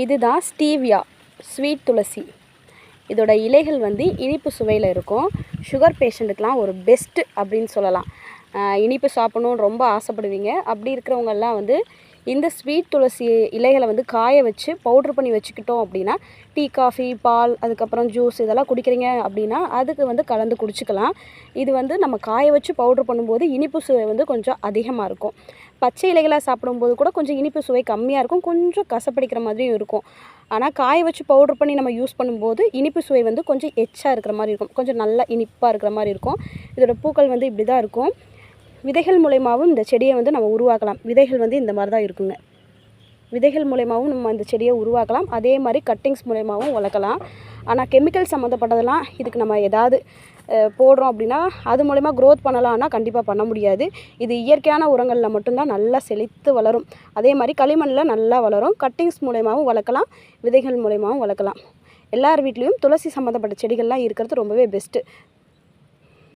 இதுதான் stevia sweet துளசி. இதோட இலைகள் வந்து இனிப்பு சுவையில் இருக்கும். சுகர் பேஷண்ட்டுக்கெலாம் ஒரு பெஸ்ட்டு அப்படின்னு சொல்லலாம். இனிப்பு சாப்பிட்ணுன்னு ரொம்ப ஆசைப்படுவீங்க. அப்படி இருக்கிறவங்கெல்லாம் வந்து இந்த ஸ்வீட் துளசி இலைகளை வந்து காய வச்சு பவுட்ரு பண்ணி வச்சுக்கிட்டோம் அப்படின்னா, டீ, காஃபி, பால், அதுக்கப்புறம் ஜூஸ் இதெல்லாம் குடிக்கிறீங்க அப்படின்னா அதுக்கு வந்து கலந்து குடிச்சிக்கலாம். இது வந்து நம்ம காய வச்சு பவுட்ரு பண்ணும்போது இனிப்பு சுவை வந்து கொஞ்சம் அதிகமாக இருக்கும். பச்சை இலைகளாக சாப்பிடும்போது கூட கொஞ்சம் இனிப்பு சுவை கம்மியாக இருக்கும், கொஞ்சம் கசப்படிக்கிற மாதிரியும் இருக்கும். ஆனால் காய வச்சு பவுட்ரு பண்ணி நம்ம யூஸ் பண்ணும்போது இனிப்பு சுவை வந்து கொஞ்சம் எச்சா இருக்கிற மாதிரி இருக்கும், கொஞ்சம் நல்லா இனிப்பாக இருக்கிற மாதிரி இருக்கும். இதோட பூக்கள் வந்து இப்படி தான் இருக்கும். விதைகள் மூலயமாவும் இந்த செடியை வந்து நம்ம உருவாக்கலாம். விதைகள் வந்து இந்த மாதிரி தான் இருக்குங்க. விதைகள் மூலயமாவும் நம்ம இந்த செடியை உருவாக்கலாம். அதே மாதிரி கட்டிங்ஸ் மூலயமாவும் வளர்க்கலாம். ஆனால் கெமிக்கல் சம்மந்தப்பட்டதெல்லாம் இதுக்கு நம்ம ஏதாவது போடுறோம் அப்படின்னா அது மூலமா க்ரோத் பண்ணலாம்னா கண்டிப்பாக பண்ண முடியாது. இது இயற்கையான உரங்களில் மட்டும்தான் நல்லா செழித்து வளரும். அதே மாதிரி களிமண்ணில் நல்லா வளரும். கட்டிங்ஸ் மூலயமாவும் வளர்க்கலாம், விதைகள் மூலயமாவும் வளர்க்கலாம். எல்லார் வீட்லேயும் துளசி சம்மந்தப்பட்ட செடிகள்லாம் இருக்கிறது ரொம்பவே பெஸ்ட்டு.